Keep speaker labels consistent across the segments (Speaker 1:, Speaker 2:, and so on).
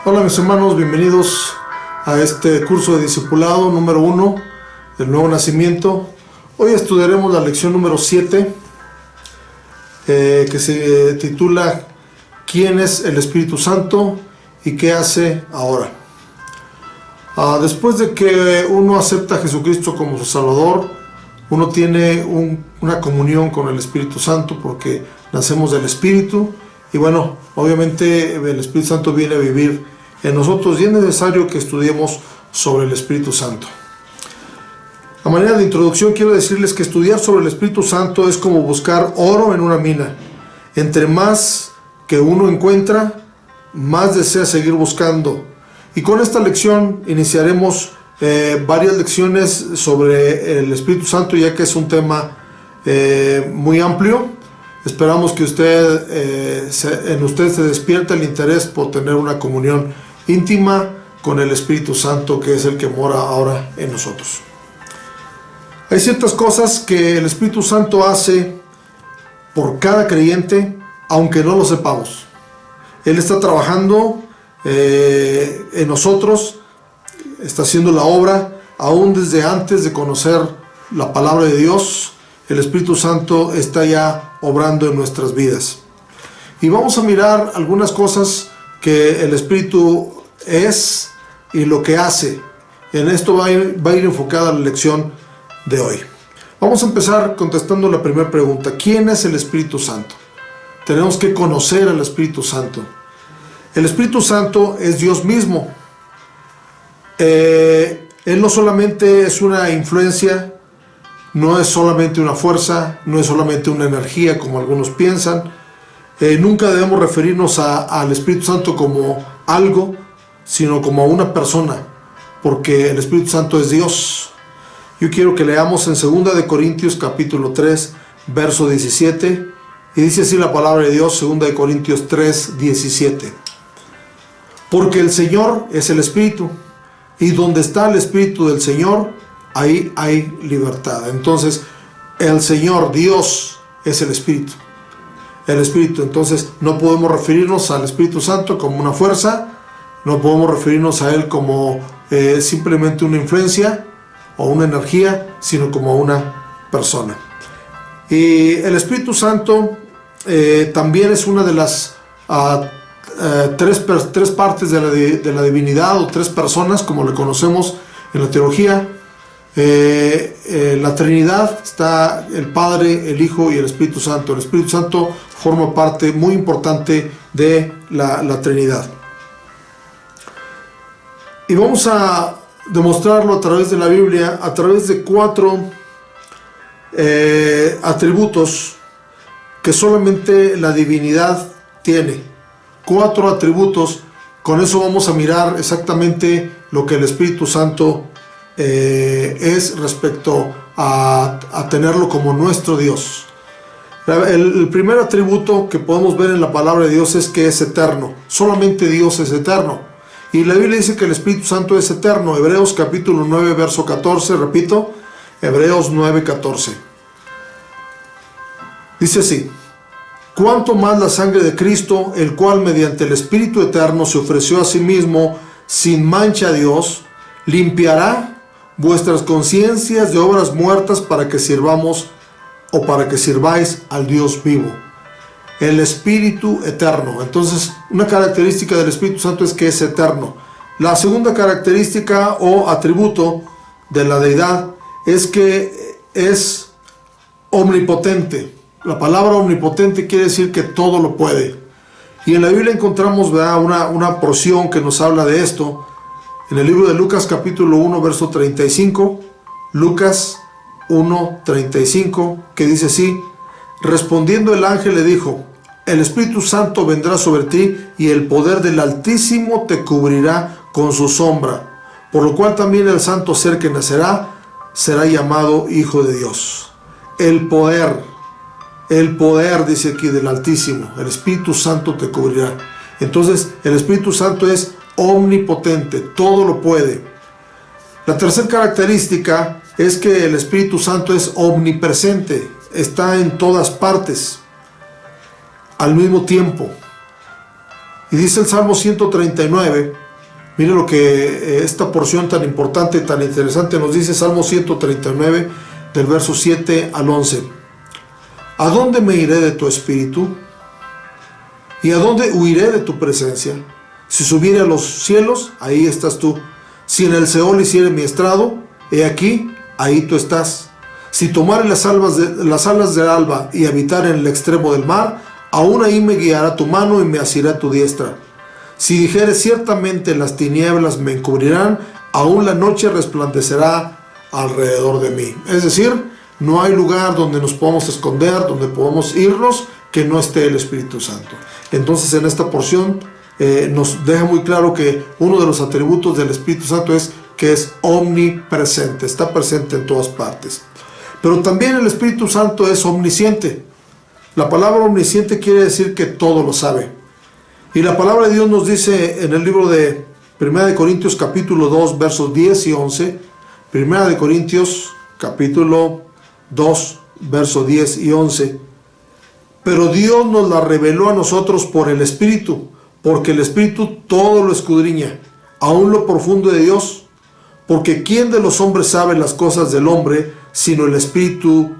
Speaker 1: Hola mis hermanos, bienvenidos a este curso de discipulado número 1 del nuevo nacimiento. Hoy estudiaremos la lección número 7 que se titula ¿Quién es el Espíritu Santo y qué hace ahora? Después de que uno acepta a Jesucristo como su Salvador, uno tiene una comunión con el Espíritu Santo porque nacemos del Espíritu y bueno, obviamente el Espíritu Santo viene a vivir en nosotros y es necesario que estudiemos sobre el Espíritu Santo. A manera de introducción quiero decirles que estudiar sobre el Espíritu Santo es como buscar oro en una mina. Entre más que uno encuentra, más desea seguir buscando. Y con esta lección iniciaremos varias lecciones sobre el Espíritu Santo, ya que es un tema muy amplio. Esperamos que en usted se despierte el interés por tener una comunión íntima con el Espíritu Santo, que es el que mora ahora en nosotros. Hay ciertas cosas que el Espíritu Santo hace por cada creyente, aunque no lo sepamos. Él está trabajando en nosotros, está haciendo la obra, aún desde antes de conocer la palabra de Dios. El Espíritu Santo está ya obrando en nuestras vidas. Y vamos a mirar algunas cosas que el Espíritu es y lo que hace. En esto va a ir enfocada la lección de hoy. Vamos a empezar contestando la primera pregunta. ¿Quién es el Espíritu Santo? Tenemos que conocer al Espíritu Santo. El Espíritu Santo es Dios mismo. Él no solamente es una influencia, no es solamente una fuerza, no es solamente una energía como algunos piensan. Nunca debemos referirnos al Espíritu Santo como algo, sino como a una persona, porque el Espíritu Santo es Dios. Yo quiero que leamos en 2 de Corintios capítulo 3, verso 17, y dice así la palabra de Dios, 2 de Corintios 3, 17. Porque el Señor es el Espíritu, y donde está el Espíritu del Señor, ahí hay libertad. Entonces, el Señor, Dios, es el Espíritu. El Espíritu, entonces, no podemos referirnos al Espíritu Santo como una fuerza, no podemos referirnos a Él como simplemente una influencia o una energía, sino como una persona. Y el Espíritu Santo también es una de las tres partes de la divinidad, o tres personas, como le conocemos en la teología. La Trinidad está el Padre, el Hijo y el Espíritu Santo. El Espíritu Santo forma parte muy importante de la Trinidad. Y vamos a demostrarlo a través de la Biblia, a través de 4 atributos que solamente la divinidad tiene. 4 atributos. Con eso vamos a mirar exactamente lo que el Espíritu Santo es respecto a tenerlo como nuestro Dios. El primer atributo que podemos ver en la palabra de Dios es que es eterno. Solamente Dios es eterno. Y la Biblia dice que el Espíritu Santo es eterno. Hebreos capítulo 9, verso 14, repito, Hebreos 9, 14. Dice así: cuánto más la sangre de Cristo, el cual mediante el Espíritu eterno se ofreció a sí mismo sin mancha a Dios, limpiará vuestras conciencias de obras muertas para que sirvamos o para que sirváis al Dios vivo. El Espíritu eterno. Entonces, una característica del Espíritu Santo es que es eterno. La segunda característica o atributo de la deidad es que es omnipotente. La palabra omnipotente quiere decir que todo lo puede. Y en la Biblia encontramos, ¿verdad?, una porción que nos habla de esto. En el libro de Lucas capítulo 1, verso 35, Lucas 1, 35, que dice así: respondiendo el ángel le dijo, el Espíritu Santo vendrá sobre ti y el poder del Altísimo te cubrirá con su sombra, por lo cual también el santo ser que nacerá será llamado Hijo de Dios. El poder dice aquí del Altísimo, el Espíritu Santo te cubrirá. Entonces el Espíritu Santo es omnipotente, todo lo puede. La tercera característica es que el Espíritu Santo es omnipresente, está en todas partes al mismo tiempo. Y dice el Salmo 139, mire lo que esta porción tan importante, tan interesante nos dice. Salmo 139, del verso 7 al 11. ¿A dónde me iré de tu espíritu? ¿Y a dónde huiré de tu presencia? Si subiere a los cielos, ahí estás tú. Si en el Seol hiciere mi estrado, he aquí, ahí tú estás. Si tomare las alas del alba y habitar en el extremo del mar, aún ahí me guiará tu mano y me asirá tu diestra. Si dijere ciertamente las tinieblas me encubrirán, aún la noche resplandecerá alrededor de mí. Es decir, no hay lugar donde nos podamos esconder, donde podamos irnos, que no esté el Espíritu Santo. Entonces en esta porción nos deja muy claro que uno de los atributos del Espíritu Santo es que es omnipresente, está presente en todas partes. Pero también el Espíritu Santo es omnisciente. La palabra omnisciente quiere decir que todo lo sabe. Y la palabra de Dios nos dice en el libro de 1 Corintios capítulo 2 versos 10 y 11, 1 Corintios capítulo 2 versos 10 y 11, pero Dios nos la reveló a nosotros por el Espíritu, porque el Espíritu todo lo escudriña, aún lo profundo de Dios, porque ¿quién de los hombres sabe las cosas del hombre, sino el Espíritu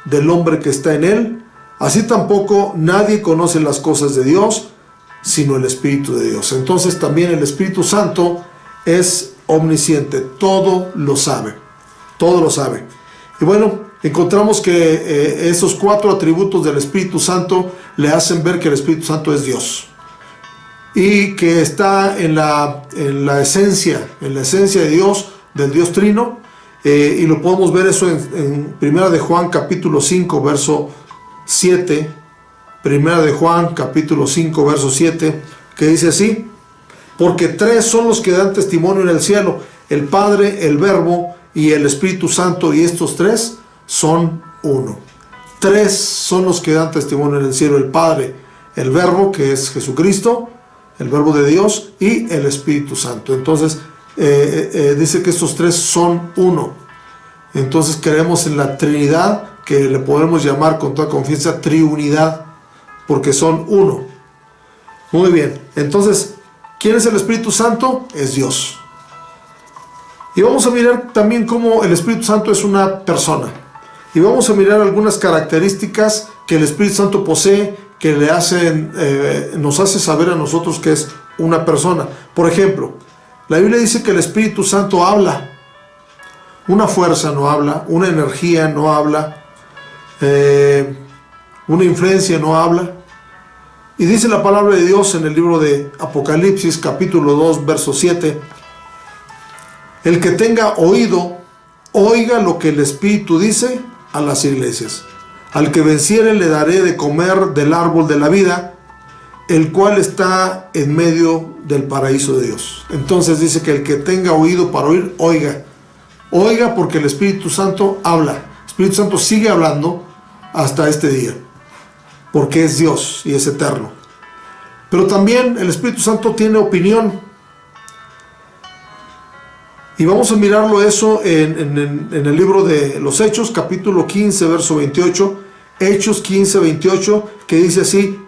Speaker 1: del hombre que está en él? Así tampoco nadie conoce las cosas de Dios, sino el Espíritu de Dios. Entonces también el Espíritu Santo es omnisciente, todo lo sabe, todo lo sabe. Y bueno, encontramos que esos 4 atributos del Espíritu Santo le hacen ver que el Espíritu Santo es Dios y que está en la esencia de Dios, del Dios Trino, y lo podemos ver eso en 1 de Juan capítulo 5 verso 7, 1 de Juan capítulo 5 verso 7, que dice así: porque 3 son los que dan testimonio en el cielo, el Padre, el Verbo y el Espíritu Santo, y estos 3 son uno. 3 son los que dan testimonio en el cielo: el Padre, el Verbo, que es Jesucristo, el Verbo de Dios, y el Espíritu Santo. Entonces dice que estos 3 son uno. Entonces creemos en la Trinidad, que le podemos llamar con toda confianza triunidad, porque son uno. Muy bien, entonces, ¿quién es el Espíritu Santo? Es Dios. Y vamos a mirar también cómo el Espíritu Santo es una persona. Y vamos a mirar algunas características que el Espíritu Santo posee, que le hacen, nos hace saber a nosotros que es una persona. Por ejemplo, la Biblia dice que el Espíritu Santo habla. Una fuerza no habla, una energía no habla, una influencia no habla. Y dice la palabra de Dios en el libro de Apocalipsis capítulo 2 verso 7: el que tenga oído, oiga lo que el Espíritu dice a las iglesias. Al que venciere le daré de comer del árbol de la vida, el cual está en medio del paraíso de Dios. Entonces dice que el que tenga oído para oír, oiga. Oiga, porque el Espíritu Santo habla. El Espíritu Santo sigue hablando hasta este día, porque es Dios y es eterno. Pero también el Espíritu Santo tiene opinión. Y vamos a mirarlo eso en el libro de los Hechos, capítulo 15, verso 28. Hechos 15, 28, que dice así: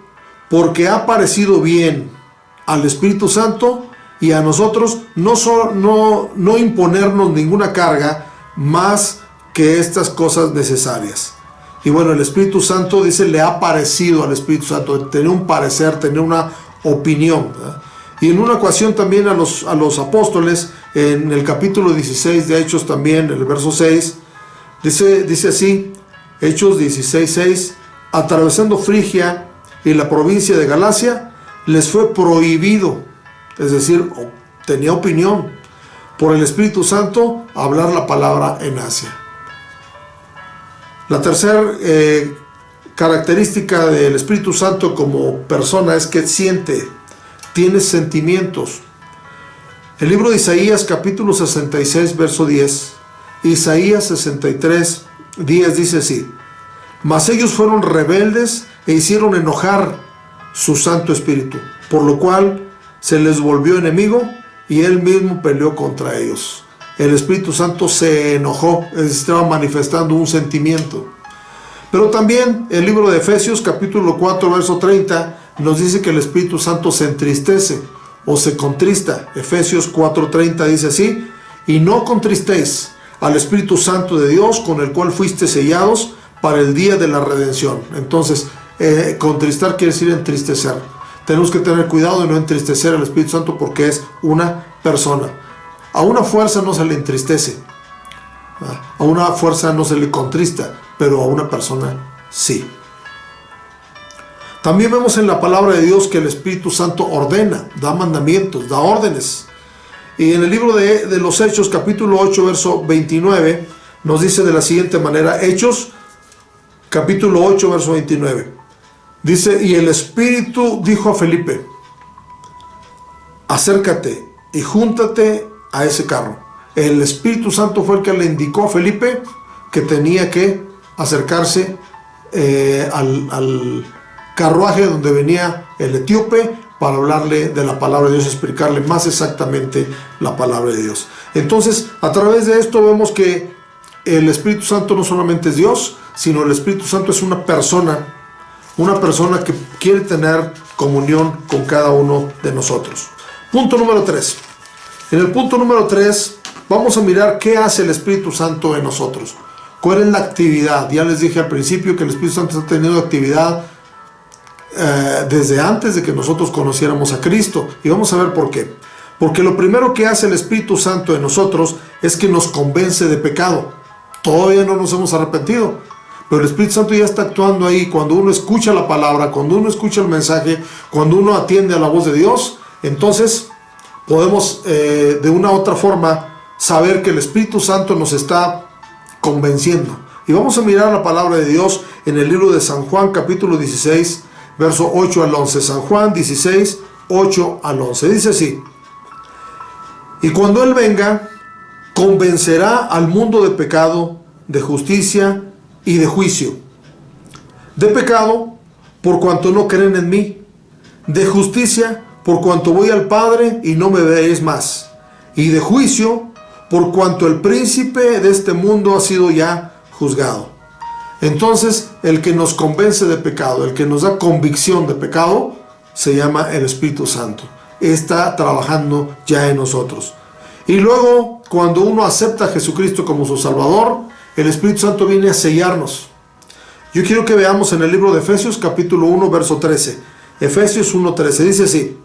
Speaker 1: porque ha parecido bien al Espíritu Santo y a nosotros no imponernos ninguna carga más que estas cosas necesarias. Y bueno, el Espíritu Santo dice, le ha parecido al Espíritu Santo tener un parecer, tener una opinión, ¿verdad? Y en una ocasión también a los apóstoles, en el capítulo 16 de Hechos también, en el verso 6, dice así, Hechos 16, 6, atravesando Frigia y la provincia de Galacia, les fue prohibido, es decir, tenía opinión, por el Espíritu Santo, hablar la palabra en Asia. La tercera característica del Espíritu Santo como persona es que siente, tiene sentimientos. El libro de Isaías capítulo 66 verso 10, Isaías 63 10 dice así: mas ellos fueron rebeldes e hicieron enojar su Santo Espíritu, por lo cual se les volvió enemigo y él mismo peleó contra ellos. El Espíritu Santo se enojó, estaba manifestando un sentimiento. Pero también el libro de Efesios capítulo 4 verso 30 nos dice que el Espíritu Santo se entristece o se contrista. Efesios 4:30 dice así: y no contristéis al Espíritu Santo de Dios, con el cual fuiste sellados para el día de la redención. Entonces, contristar quiere decir entristecer. Tenemos que tener cuidado de no entristecer al Espíritu Santo, porque es una persona. A una fuerza no se le entristece, a una fuerza no se le contrista, pero a una persona sí. También vemos en la palabra de Dios que el Espíritu Santo ordena, da mandamientos, da órdenes. Y en el libro de los Hechos, capítulo 8, verso 29, nos dice de la siguiente manera. Hechos, capítulo 8, verso 29. Dice: y el Espíritu dijo a Felipe: acércate y júntate a ese carro. El Espíritu Santo fue el que le indicó a Felipe que tenía que acercarse al carruaje donde venía el etíope, para hablarle de la palabra de Dios, explicarle más exactamente la palabra de Dios. Entonces, a través de esto vemos que el Espíritu Santo no solamente es Dios, sino el Espíritu Santo es una persona que quiere tener comunión con cada uno de nosotros. Punto número 3. En el punto número 3 vamos a mirar qué hace el Espíritu Santo en nosotros. ¿Cuál es la actividad? Ya les dije al principio que el Espíritu Santo está teniendo actividad desde antes de que nosotros conociéramos a Cristo. Y vamos a ver por qué. Porque lo primero que hace el Espíritu Santo en nosotros es que nos convence de pecado. Todavía no nos hemos arrepentido, pero el Espíritu Santo ya está actuando ahí. Cuando uno escucha la palabra, cuando uno escucha el mensaje, cuando uno atiende a la voz de Dios, entonces podemos de una u otra forma saber que el Espíritu Santo nos está convenciendo. Y vamos a mirar la palabra de Dios en el libro de San Juan, capítulo 16, verso 8 al 11. San Juan 16, 8 al 11. Dice así: y cuando Él venga, convencerá al mundo de pecado, de justicia y de juicio. De pecado, por cuanto no creen en mí. De justicia, por cuanto voy al Padre y no me veréis más. Y de juicio, por cuanto el príncipe de este mundo ha sido ya juzgado. Entonces, el que nos convence de pecado, el que nos da convicción de pecado, se llama el Espíritu Santo. Está trabajando ya en nosotros. Y luego, cuando uno acepta a Jesucristo como su Salvador, el Espíritu Santo viene a sellarnos. Yo quiero que veamos en el libro de Efesios, capítulo 1, verso 13. Efesios 1:13, dice así: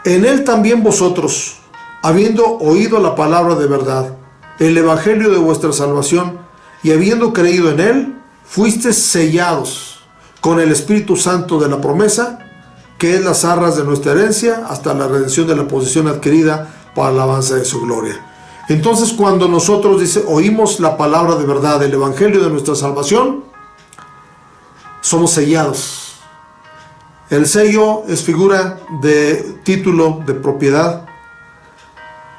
Speaker 1: en Él también vosotros, habiendo oído la palabra de verdad, el evangelio de vuestra salvación, y habiendo creído en Él, fuisteis sellados con el Espíritu Santo de la promesa, que es las arras de nuestra herencia, hasta la redención de la posesión adquirida para la alabanza de su gloria. Entonces, cuando nosotros oímos la palabra de verdad, el evangelio de nuestra salvación, somos sellados. El sello es figura de título, de propiedad,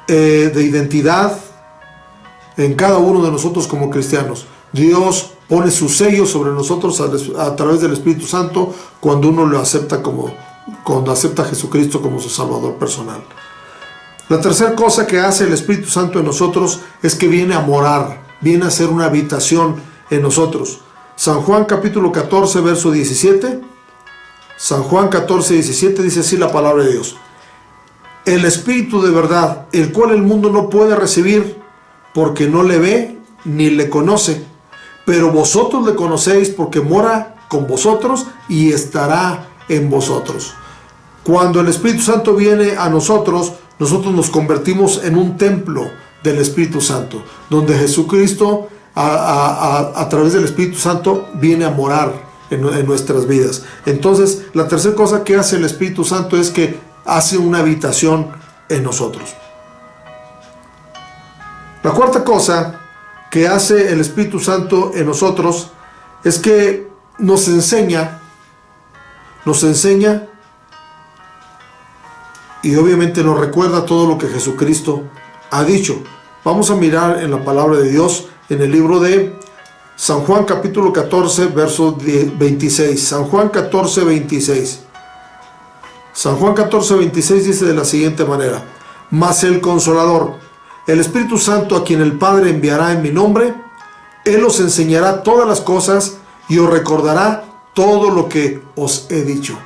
Speaker 1: de identidad en cada uno de nosotros como cristianos. Dios pone su sello sobre nosotros a través del Espíritu Santo cuando uno lo acepta, cuando acepta a Jesucristo como su Salvador personal. La tercera cosa que hace el Espíritu Santo en nosotros es que viene a morar, viene a ser una habitación en nosotros. San Juan capítulo 14, verso 17. San Juan 14, 17 dice así la palabra de Dios: el Espíritu de verdad, el cual el mundo no puede recibir, porque no le ve ni le conoce, pero vosotros le conocéis, porque mora con vosotros y estará en vosotros. Cuando el Espíritu Santo viene a nosotros, nosotros nos convertimos en un templo del Espíritu Santo, donde Jesucristo a través del Espíritu Santo viene a morar en nuestras vidas. Entonces, la tercera cosa que hace el Espíritu Santo es que hace una habitación en nosotros. La cuarta cosa que hace el Espíritu Santo en nosotros es que nos enseña y obviamente nos recuerda todo lo que Jesucristo ha dicho. Vamos a mirar en la palabra de Dios en el libro de San Juan capítulo 14, verso 26. San Juan 14, 26. San Juan 14, 26 dice de la siguiente manera: mas el Consolador, el Espíritu Santo, a quien el Padre enviará en mi nombre, Él os enseñará todas las cosas y os recordará todo lo que os he dicho.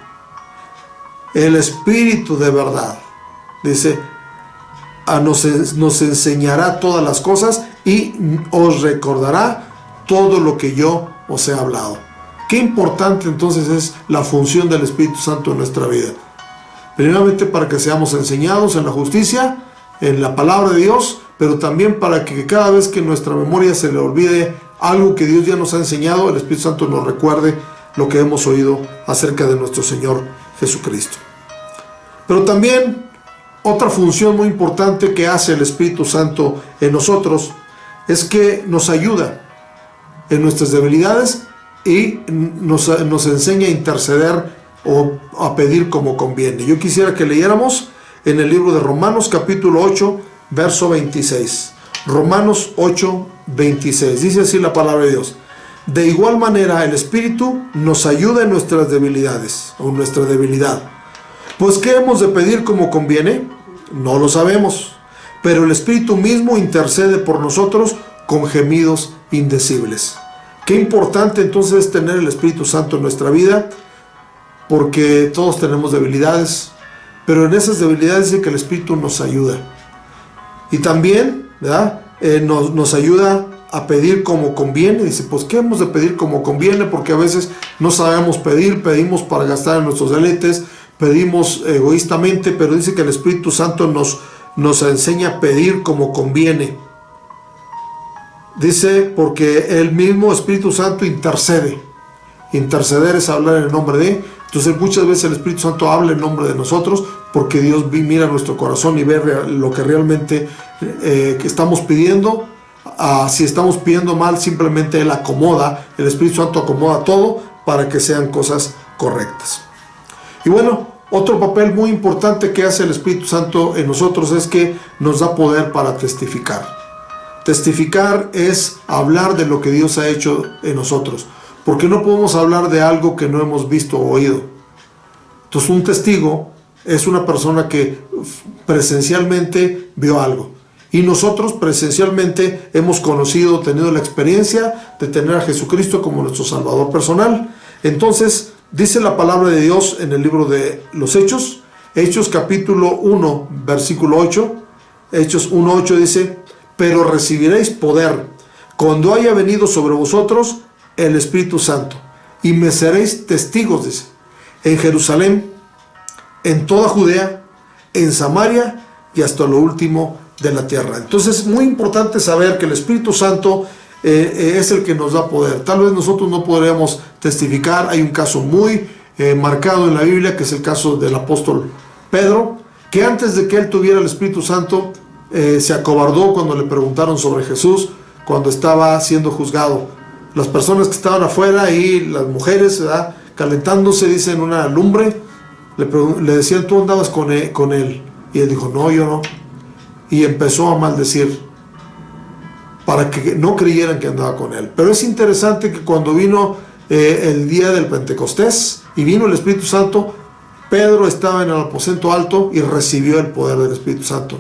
Speaker 1: el Espíritu de verdad, dice, nos enseñará todas las cosas y os recordará todo lo que yo os he hablado. Qué importante entonces es la función del Espíritu Santo en nuestra vida. Primeramente para que seamos enseñados en la justicia, en la palabra de Dios, pero también para que cada vez que en nuestra memoria se le olvide algo que Dios ya nos ha enseñado, el Espíritu Santo nos recuerde lo que hemos oído acerca de nuestro Señor Jesucristo. Pero también otra función muy importante que hace el Espíritu Santo en nosotros es que nos ayuda en nuestras debilidades y nos enseña a interceder o a pedir como conviene. Yo quisiera que leyéramos en el libro de Romanos capítulo 8, verso 26. Romanos 8, 26. Dice así la palabra de Dios. De igual manera el Espíritu nos ayuda en nuestras debilidades o nuestra debilidad. Pues ¿qué hemos de pedir como conviene? No lo sabemos, pero el Espíritu mismo intercede por nosotros con gemidos indecibles. Qué importante entonces es tener el Espíritu Santo en nuestra vida, porque todos tenemos debilidades, pero en esas debilidades dice que el Espíritu nos ayuda. Y también, ¿verdad? Nos ayuda a pedir como conviene. Dice, pues ¿qué hemos de pedir como conviene? Porque a veces no sabemos pedir, pedimos para gastar en nuestros deleites, pedimos egoístamente, pero dice que el Espíritu Santo nos enseña a pedir como conviene. Dice, porque el mismo Espíritu Santo intercede. Interceder es hablar en el nombre de. Entonces muchas veces el Espíritu Santo habla en nombre de nosotros, porque Dios mira nuestro corazón y ve lo que realmente que estamos pidiendo. Si estamos pidiendo mal, simplemente Él acomoda, el Espíritu Santo acomoda todo para que sean cosas correctas. Y bueno, otro papel muy importante que hace el Espíritu Santo en nosotros es que nos da poder para testificar. Testificar es hablar de lo que Dios ha hecho en nosotros, porque no podemos hablar de algo que no hemos visto o oído. Entonces un testigo es una persona que presencialmente vio algo, y nosotros presencialmente hemos conocido, tenido la experiencia de tener a Jesucristo como nuestro Salvador personal. Entonces dice la palabra de Dios en el libro de los Hechos, Hechos capítulo 1, versículo 8, Hechos 1:8 dice, pero recibiréis poder cuando haya venido sobre vosotros el Espíritu Santo, y me seréis testigos, dice, en Jerusalén, en toda Judea, en Samaria y hasta lo último de la tierra. Entonces es muy importante saber que el Espíritu Santo es el que nos da poder. Tal vez nosotros no podríamos testificar. Hay un caso muy marcado en la Biblia, que es el caso del apóstol Pedro, que antes de que él tuviera el Espíritu Santo, se acobardó cuando le preguntaron sobre Jesús, cuando estaba siendo juzgado. Las personas que estaban afuera y las mujeres, ¿verdad?, calentándose, dicen, una lumbre, le decían, ¿tú andabas con él? Y él dijo, no, yo no. Y empezó a maldecir para que no creyeran que andaba con él. Pero es interesante que cuando vino el día del Pentecostés y vino el Espíritu Santo, Pedro estaba en el aposento alto y recibió el poder del Espíritu Santo.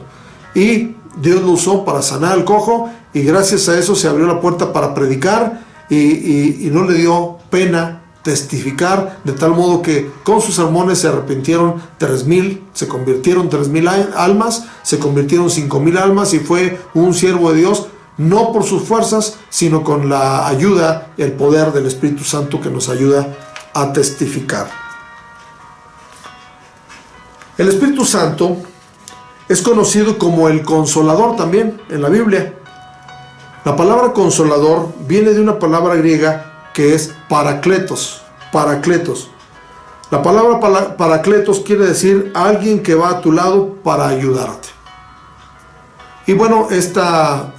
Speaker 1: Y Dios lo usó para sanar al cojo, y gracias a eso se abrió la puerta para predicar, y no le dio pena testificar, de tal modo que con sus sermones se arrepintieron 3,000, se convirtieron 3,000 almas, se convirtieron 5,000 almas, y fue un siervo de Dios, no por sus fuerzas, sino con la ayuda, el poder del Espíritu Santo que nos ayuda a testificar. El Espíritu Santo es conocido como el Consolador también en la Biblia. La palabra consolador viene de una palabra griega que es parakletos. Parakletos. La palabra parakletos quiere decir alguien que va a tu lado para ayudarte. Y bueno, esta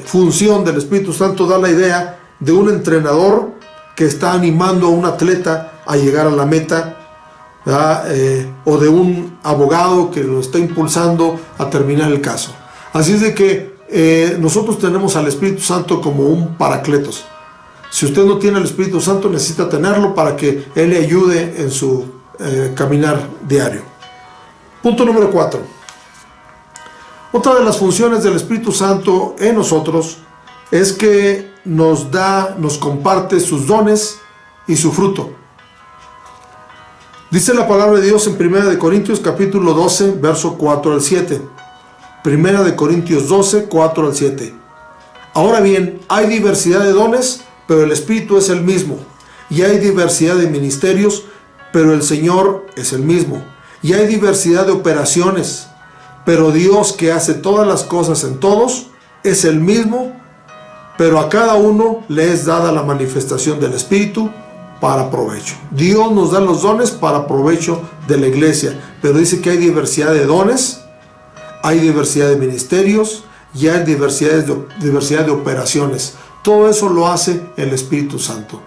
Speaker 1: función del Espíritu Santo da la idea de un entrenador que está animando a un atleta a llegar a la meta, o de un abogado que lo está impulsando a terminar el caso. Así es de que nosotros tenemos al Espíritu Santo como un paracletos. Si usted no tiene el Espíritu Santo, necesita tenerlo para que Él le ayude en su caminar diario. Punto número 4. Otra de las funciones del Espíritu Santo en nosotros es que nos comparte sus dones y su fruto. Dice la palabra de Dios en 1 Corintios capítulo 12, verso 4 al 7. 1 Corintios 12, 4 al 7. Ahora bien, hay diversidad de dones, pero el Espíritu es el mismo. Y hay diversidad de ministerios, pero el Señor es el mismo. Y hay diversidad de operaciones, pero Dios, que hace todas las cosas en todos, es el mismo, pero a cada uno le es dada la manifestación del Espíritu para provecho. Dios nos da los dones para provecho de la iglesia, pero dice que hay diversidad de dones, hay diversidad de ministerios y hay diversidad de operaciones. Todo eso lo hace el Espíritu Santo.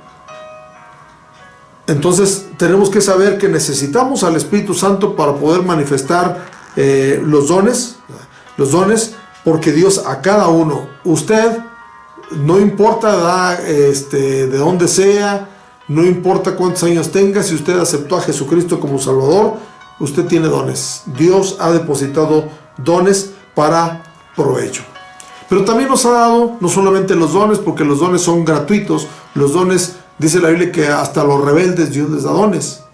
Speaker 1: Entonces tenemos que saber que necesitamos al Espíritu Santo para poder manifestar los dones, porque Dios a cada uno, usted, no importa de dónde sea, no importa cuántos años tenga, si usted aceptó a Jesucristo como Salvador, usted tiene dones. Dios ha depositado dones para provecho. Pero también nos ha dado no solamente los dones, porque los dones son gratuitos. Los dones, dice la Biblia, que hasta los rebeldes Dios les da dones.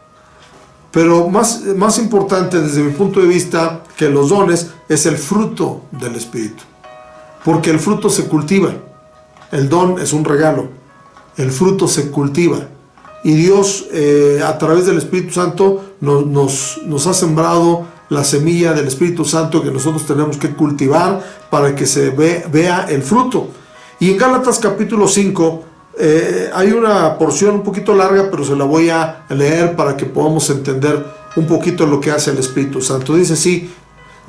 Speaker 1: Pero más importante desde mi punto de vista que los dones es el fruto del Espíritu. Porque el fruto se cultiva. El don es un regalo. El fruto se cultiva. Y Dios a través del Espíritu Santo nos ha sembrado la semilla del Espíritu Santo que nosotros tenemos que cultivar para que se vea el fruto. Y en Gálatas capítulo 5 hay una porción un poquito larga, pero se la voy a leer para que podamos entender un poquito lo que hace el Espíritu Santo. Dice así: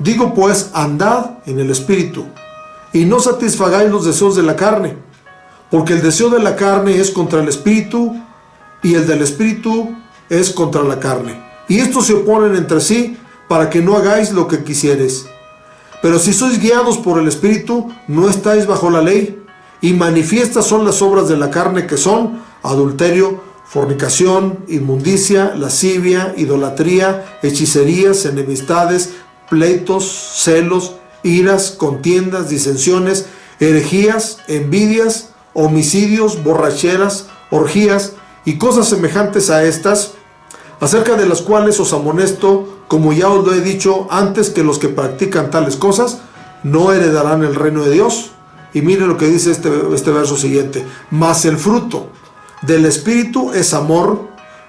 Speaker 1: digo pues, andad en el Espíritu, y no satisfagáis los deseos de la carne, porque el deseo de la carne es contra el Espíritu, y el del Espíritu es contra la carne. Y estos se oponen entre sí, para que no hagáis lo que quisieres. Pero si sois guiados por el Espíritu, no estáis bajo la ley. Y manifiestas son las obras de la carne, que son adulterio, fornicación, inmundicia, lascivia, idolatría, hechicerías, enemistades, pleitos, celos, iras, contiendas, disensiones, herejías, envidias, homicidios, borracheras, orgías y cosas semejantes a estas, acerca de las cuales os amonesto, como ya os lo he dicho antes, que los que practican tales cosas no heredarán el reino de Dios. Y mire lo que dice este verso siguiente: mas el fruto del Espíritu es amor,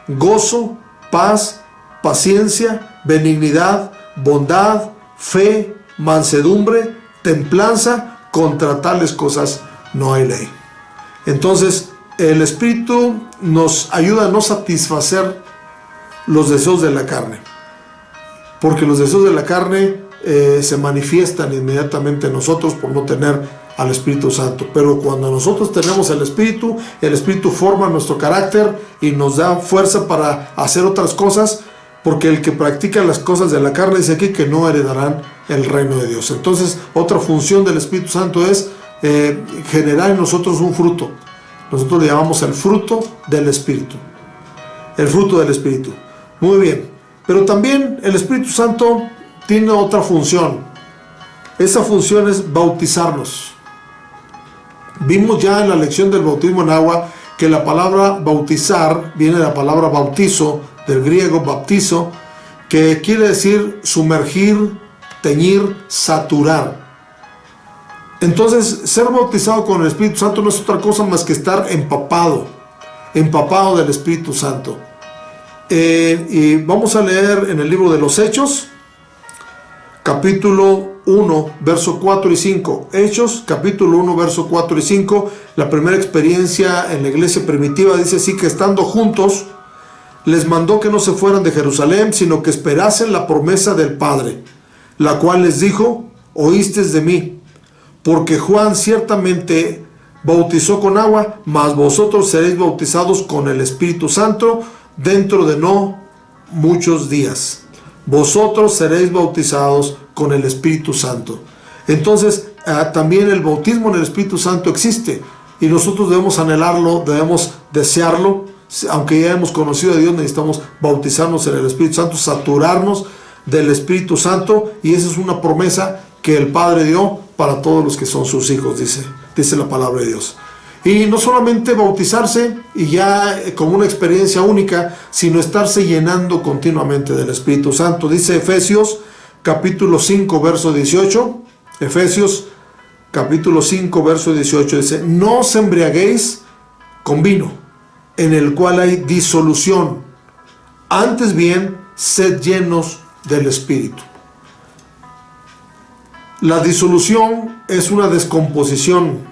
Speaker 1: gozo, paz, paciencia, benignidad, bondad, fe, mansedumbre, templanza. Contra tales cosas no hay ley. Entonces el Espíritu nos ayuda a no satisfacer los deseos de la carne, porque los deseos de la carne se manifiestan inmediatamente en nosotros por no tener al Espíritu Santo. Pero cuando nosotros tenemos el Espíritu forma nuestro carácter y nos da fuerza para hacer otras cosas, porque el que practica las cosas de la carne, dice aquí, que no heredarán el reino de Dios. Entonces, otra función del Espíritu Santo es generar en nosotros un fruto. Nosotros le llamamos el fruto del Espíritu. El fruto del Espíritu. Muy bien. Pero también el Espíritu Santo tiene otra función. Esa función es bautizarnos. Vimos ya en la lección del bautismo en agua que la palabra bautizar viene de la palabra bautizo, del griego baptizo, que quiere decir sumergir, teñir, saturar. Entonces, ser bautizado con el Espíritu Santo no es otra cosa más que estar empapado del Espíritu Santo. Y vamos a leer en el libro de los Hechos, capítulo 1, verso 4 y 5. Hechos, capítulo 1, verso 4 y 5. La primera experiencia en la iglesia primitiva dice así: que estando juntos, les mandó que no se fueran de Jerusalén, sino que esperasen la promesa del Padre, la cual les dijo: oísteis de mí, porque Juan ciertamente bautizó con agua, mas vosotros seréis bautizados con el Espíritu Santo dentro de no muchos días. Vosotros seréis bautizados con el Espíritu Santo. Entonces, también el bautismo en el Espíritu Santo existe, y nosotros debemos anhelarlo, debemos desearlo. Aunque ya hemos conocido a Dios, necesitamos bautizarnos en el Espíritu Santo, saturarnos del Espíritu Santo, y esa es una promesa que el Padre dio para todos los que son sus hijos, dice la palabra de Dios. Y no solamente bautizarse y ya como una experiencia única, sino estarse llenando continuamente del Espíritu Santo. Dice Efesios capítulo 5, verso 18. Efesios capítulo 5, verso 18 dice: no os embriaguéis con vino, en el cual hay disolución, antes bien, sed llenos del Espíritu. La disolución es una descomposición.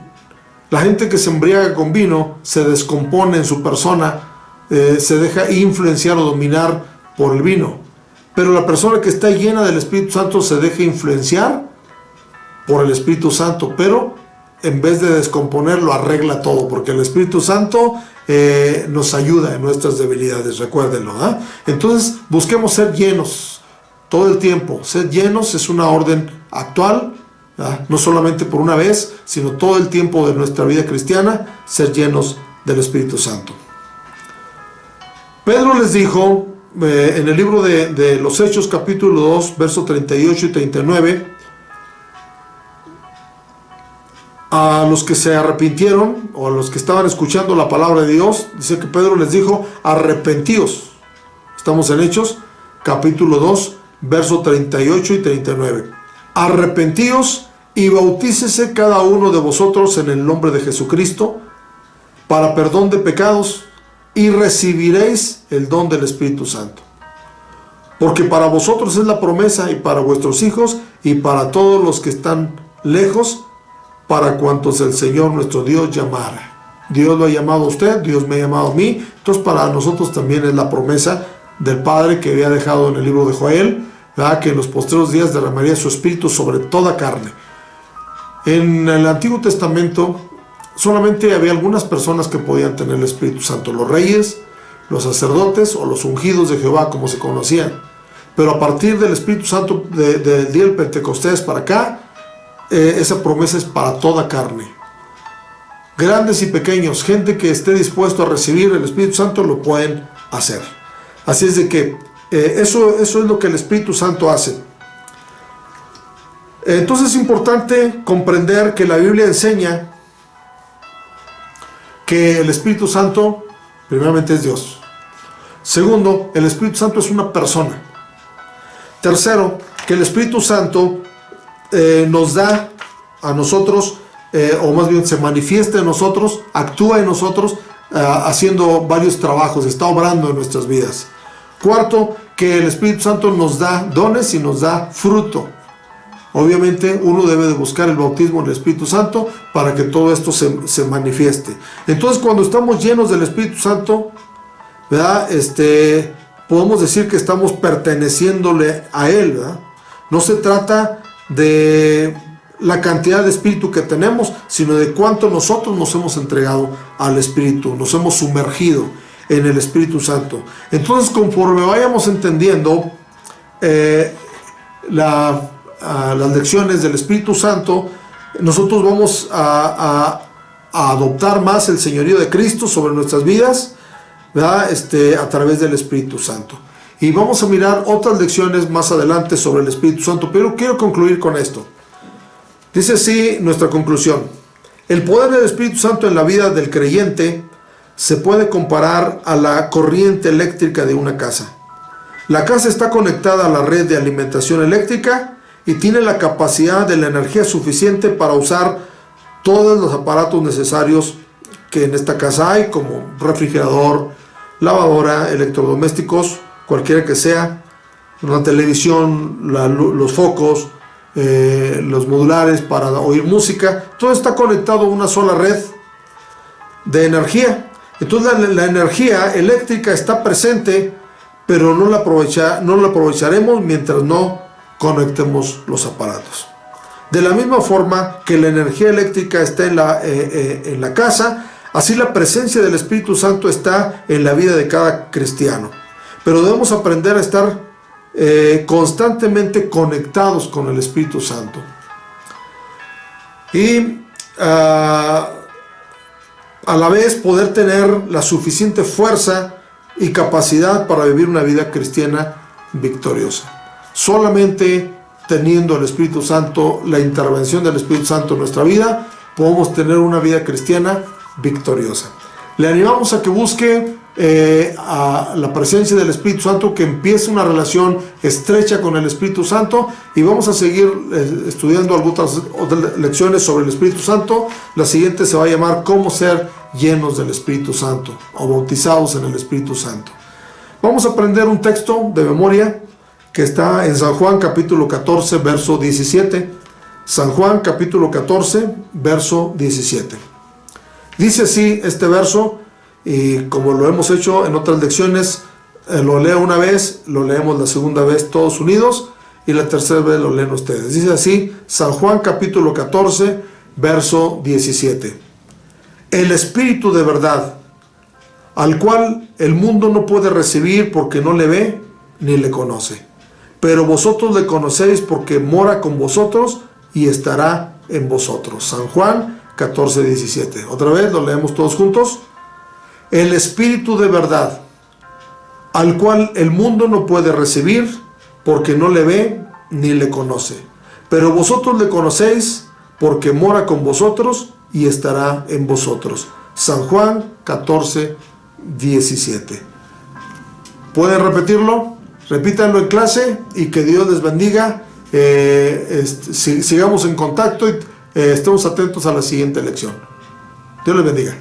Speaker 1: La gente que se embriaga con vino se descompone en su persona, se deja influenciar o dominar por el vino. Pero la persona que está llena del Espíritu Santo se deja influenciar por el Espíritu Santo, pero en vez de descomponerlo, arregla todo, porque el Espíritu Santo nos ayuda en nuestras debilidades, recuérdenlo, ¿eh? Entonces busquemos ser llenos todo el tiempo. Ser llenos es una orden actual, ¿verdad? No solamente por una vez, sino todo el tiempo de nuestra vida cristiana, ser llenos del Espíritu Santo. Pedro les dijo en el libro de los Hechos capítulo 2, versos 38 y 39, a los que se arrepintieron, o a los que estaban escuchando la palabra de Dios, dice que Pedro les dijo: arrepentíos. Estamos en Hechos capítulo 2, versos 38 y 39. Arrepentíos y bautícese cada uno de vosotros en el nombre de Jesucristo para perdón de pecados, y recibiréis el don del Espíritu Santo. Porque para vosotros es la promesa, y para vuestros hijos, y para todos los que están lejos, para cuantos el Señor nuestro Dios llamara. Dios lo ha llamado a usted, Dios me ha llamado a mí. Entonces para nosotros también es la promesa del Padre que había dejado en el libro de Joel, ¿verdad? Que en los postreros días derramaría su Espíritu sobre toda carne. En el Antiguo Testamento solamente había algunas personas que podían tener el Espíritu Santo: los reyes, los sacerdotes o los ungidos de Jehová, como se conocían. Pero a partir del Espíritu Santo del día del Pentecostés para acá, esa promesa es para toda carne. Grandes y pequeños, gente que esté dispuesto a recibir el Espíritu Santo, lo pueden hacer. Así es de que eso es lo que el Espíritu Santo hace. Entonces es importante comprender que la Biblia enseña que el Espíritu Santo primeramente es Dios. Segundo, el Espíritu Santo es una persona. Tercero, que el Espíritu Santo nos da a nosotros, o más bien se manifiesta en nosotros, actúa en nosotros, haciendo varios trabajos, está obrando en nuestras vidas. Cuarto, que el Espíritu Santo nos da dones y nos da fruto. Obviamente uno debe de buscar el bautismo del Espíritu Santo para que todo esto se manifieste. Entonces cuando estamos llenos del Espíritu Santo, ¿verdad? Podemos decir que estamos perteneciéndole a Él, ¿verdad? No se trata de la cantidad de espíritu que tenemos, sino de cuánto nosotros nos hemos entregado al Espíritu, nos hemos sumergido en el Espíritu Santo. Entonces, conforme vayamos entendiendo las lecciones del Espíritu Santo, nosotros vamos a adoptar más el señorío de Cristo sobre nuestras vidas, ¿verdad? A través del Espíritu Santo. Y vamos a mirar otras lecciones más adelante sobre el Espíritu Santo, pero quiero concluir con esto. Dice así nuestra conclusión: el poder del Espíritu Santo en la vida del creyente se puede comparar a la corriente eléctrica de una casa. La casa está conectada a la red de alimentación eléctrica y tiene la capacidad de la energía suficiente para usar todos los aparatos necesarios que en esta casa hay, como refrigerador, lavadora, electrodomésticos, cualquiera que sea, una televisión, los focos, los modulares para oír música. Todo está conectado a una sola red de energía. Entonces la energía eléctrica está presente, pero no la aprovecharemos mientras no conectemos los aparatos. De la misma forma que la energía eléctrica está en la casa, así la presencia del Espíritu Santo está en la vida de cada cristiano. Pero debemos aprender a estar constantemente conectados con el Espíritu Santo. Y a la vez poder tener la suficiente fuerza y capacidad para vivir una vida cristiana victoriosa. Solamente teniendo el Espíritu Santo, la intervención del Espíritu Santo en nuestra vida, podemos tener una vida cristiana victoriosa. Le animamos a que busque a la presencia del Espíritu Santo, que empiece una relación estrecha con el Espíritu Santo, y vamos a seguir estudiando algunas otras lecciones sobre el Espíritu Santo. La siguiente se va a llamar cómo ser llenos del Espíritu Santo o bautizados en el Espíritu Santo. Vamos a aprender un texto de memoria que está en San Juan capítulo 14 verso 17. San Juan capítulo 14 verso 17. Dice así este verso, y como lo hemos hecho en otras lecciones, lo leo una vez, lo leemos la segunda vez todos unidos, y la tercera vez lo leen ustedes. Dice así, San Juan capítulo 14 verso 17. El Espíritu de verdad, al cual el mundo no puede recibir porque no le ve ni le conoce, pero vosotros le conocéis porque mora con vosotros y estará en vosotros. San Juan 14, 17. Otra vez lo leemos todos juntos. El Espíritu de verdad, al cual el mundo no puede recibir porque no le ve ni le conoce, pero vosotros le conocéis porque mora con vosotros y estará en vosotros. San Juan 14, 17. ¿Pueden repetirlo? Repítanlo en clase y que Dios les bendiga. Sigamos en contacto y estemos atentos a la siguiente lección. Dios les bendiga.